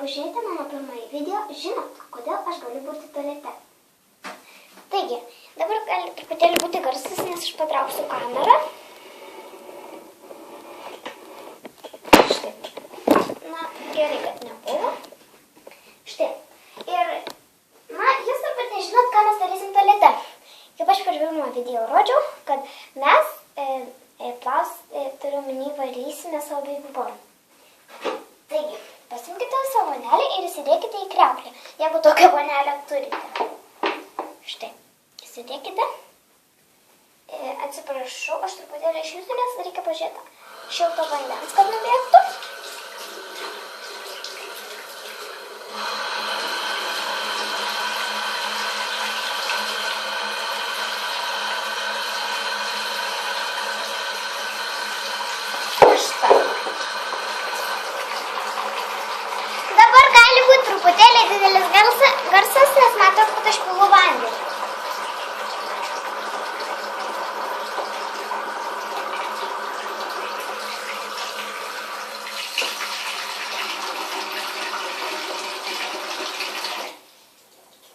pažiūrėti mano pirmąjį video, žinot, kodėl aš galiu būti tualete. Taigi, dabar gali truputėlį būti garsas, nes aš patrauksiu kamerą. Štai. Na, gerai, kad nebuvo. Štai. Ir, na, jūs turbūt nežinot, ką mes darysim tualete. Kaip aš per pirmą video rodžiau, kad mes turiu minį valysime savo babyborną. Taigi, pasimkite savo vonelę ir įsidėkite į kriauklę, jeigu tokią vonelę turite. Štai, įsidėkite. Atsiprašau, aš truputėlį išjūsiu, nes reikia pažiūrėti šilto vandens, kad nubėgtų. Dabar gali būti truputėlį didelis garsas, nes matau, kad aš pilu vandenį.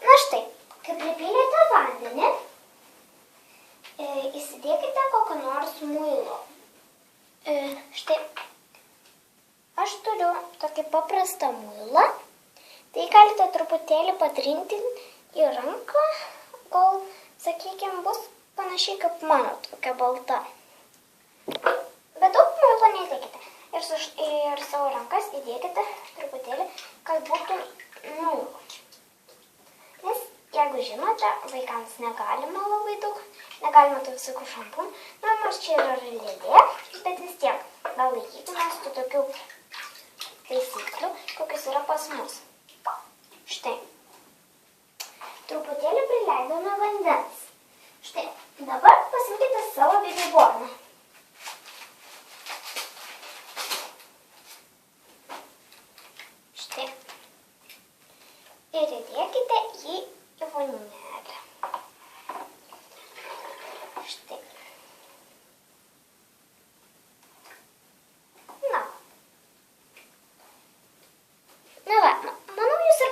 Na štai, kai pripylėte vandenį, įsidėkite kokio nors muilo. Štai, aš turiu tokį paprastą muilą, tai galite truputėlį patrinti į ranką, gal, sakykime, bus panašiai kaip mano, tokia balta. Bet daug muilo neįdėkite ir savo rankas įdėkite truputėlį, kad būtų muilo. Nes, jeigu žinote, vaikams negalima labai daug, negalima tų visokių šampūnų, nors čia yra lėlė, bet vis tiek, gal laikykimės tų tokių taisyklių, kokios yra pas mus. Štai, truputėlį prileidome vandens. Štai, dabar pasimkite savo babyborną. Štai, ir įdėkite jį į vonelę. Štai.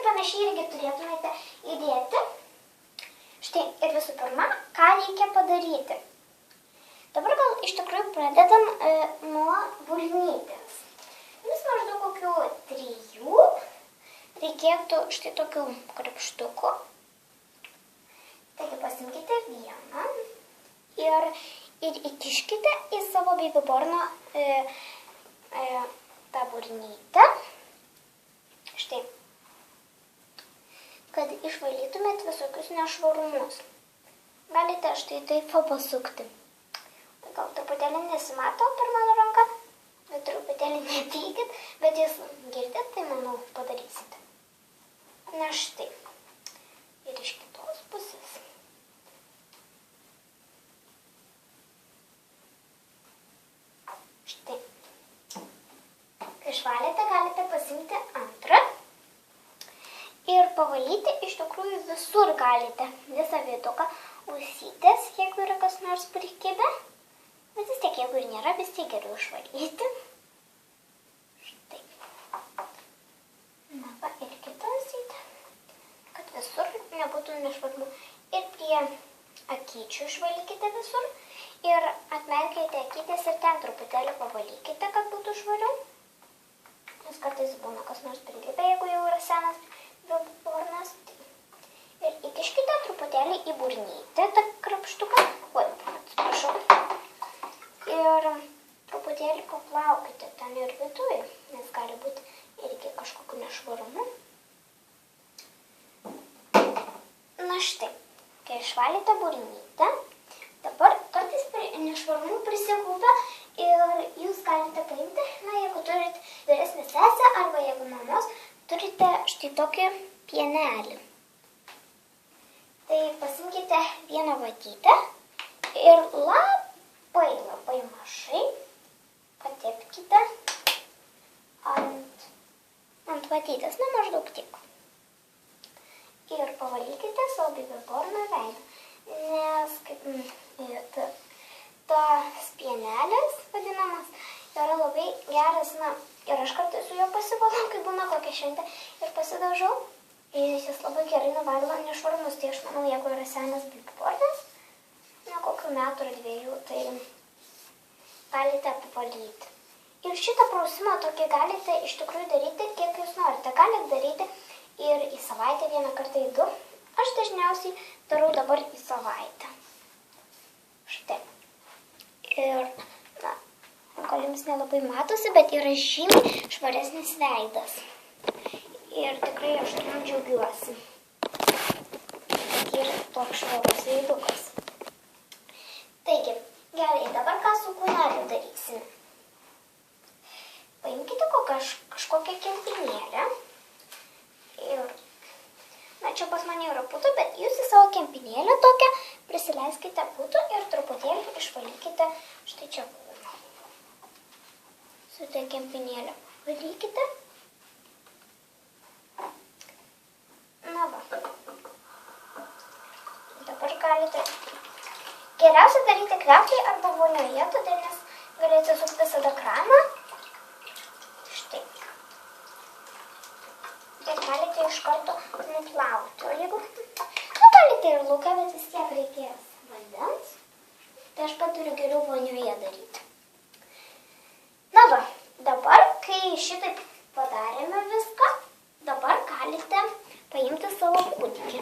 Panašiai irgi turėtumėte įdėti. Štai, ir visų pirma, ką reikia padaryti. Dabar gal iš tikrųjų pradedam nuo burnytės. Vis maždaug kokių 3 reikėtų štai tokių krapštukų. Taigi pasimkite vieną ir įkiškite į savo babyborno tą burnytę. Štai. Kad išvalytumėt visokius nešvarumus. Galite štai taip pasukti. Gal truputėlį nesimato per mano ranką, bet truputėlį nepykit, bet jūs girdit, tai manau padarysite. Na štai. Ir iš kitos pusės. Štai. Kai išvalėte, galite pasimti antrą. Ir pavalyti iš tikrųjų visur galite. Visą viduką ausytės, jeigu yra kas nors prikibę. Bet vis tiek, jeigu ir nėra, vis tiek geriau išvalyti. Štai. Na va, ir kitą ausytę. Kad visur nebūtų nešvarumų. Ir prie akyčių išvalykite visur. Ir atmerkite akytės ir ten truputėlį pavalykite, kad būtų švariau. Nes kartais būna kas nors prikibę, jeigu jau yra senas babybornas. Ir įkiškite truputėlį į burnytę tą krapštuką. Oi, atsiprašau. Ir truputėlį paplaukite ten ir viduje, nes gali būti irgi kažkokiu nešvarumu. Na štai, kai išvalėte burnytę, dabar kartais nešvarumų prisikaupia ir jūs galite paimti, na, jeigu turit vyresnę sesę arba jeigu mamos, turite štai tokį pienelį. Tai pasimkite vieną vatytę ir labai mažai patepkite ant vatytės, na maždaug tik. Ir pavalykite savo babyborno veidą, nes kaip tas pienelės vadinamas yra labai geras Ir aš kartais su juo pasivalau, kai būna kokia šventė ir pasidažau. Ir jis labai gerai nuvalo nešvarmus, tai aš manau, jeigu yra senas babybornas, ne kokių metų ar 2, tai galite apvalyti. Ir šitą prausimą tokį galite iš tikrųjų daryti, kiek jūs norite. Galite daryti ir į savaitę 1 kartą į 2. Aš dažniausiai darau dabar į savaitę. Štai. Ir, gal jums nelabai matosi, bet yra žymiai švaresnis veidas. Ir tikrai aš tam džiaugiuosi. Ir toks švarus veidukas. Taigi, gerai, dabar ką su kūneliu darysime? Paimkite kažkokią kempinėlę. Ir, čia pas mane yra putų, bet jūs į savo kempinėlę tokią prisileiskite putų ir truputėlį išvalykite štai čia kūną. Su tą kempinėlę valykite. Na va. Dabar galite geriausia daryti kriauklėje arba vonioje, todėl nes galite sukti visada kraną. Štai. Ir galite iš karto nuplauti. O jeigu, galite ir lauke, bet vis tiek reikės vandens. Tai aš paturiu geriau vonioje daryti. Na va, dabar, kai šitaip padarėme viską, dabar galite paimti savo kūdikį.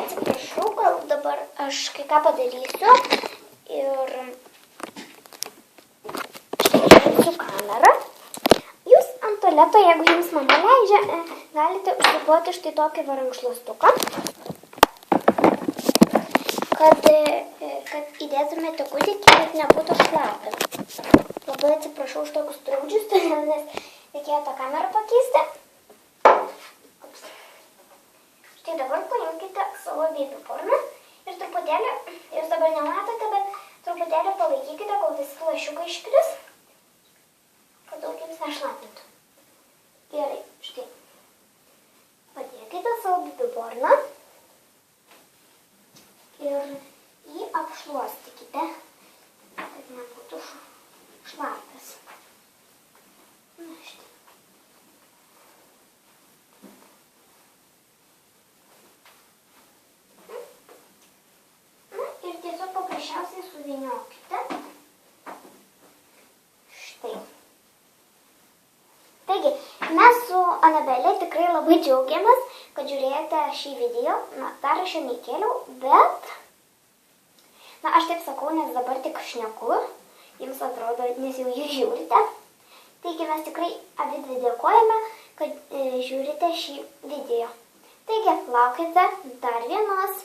Atsiprašau, gal dabar aš kai ką padarysiu ir su kamera. Jūs ant tualeto, jeigu jums mama leidžia, galite užsipuoti štai tokį rankšluostuką, kad įdėtumėte kūdikį, kad nebūtų šlapia. Labai atsiprašau už tokius trukdžius, nes reikėjo tą kamerą pakeisti. Štai dabar paimkite savo babyborną ir truputėlį, jūs dabar nematote, bet truputėlį palaikykite, kol visi lašiukai iškris, kad daug jums nešlapintų. Gerai, štai. Padėkite savo babyborną ir jį apšluostykite, kad nebūtų šlapias. Na, štai. Na, ir tiesiog paprasčiausiai suvyniokite. Štai. Taigi, mes su Anabelė tikrai labai džiaugiamės, kad žiūrėjote šį video. Na, dar aš jo neįkėliau, bet... Na, aš taip sakau, nes dabar tik šneku. Jums atrodo, nes jau jį žiūrite. Taigi, mes tikrai abidvi dėkojame, kad žiūrite šį video. Taigi, laukite dar vienos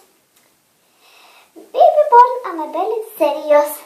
Babyborn Anabelė serijos.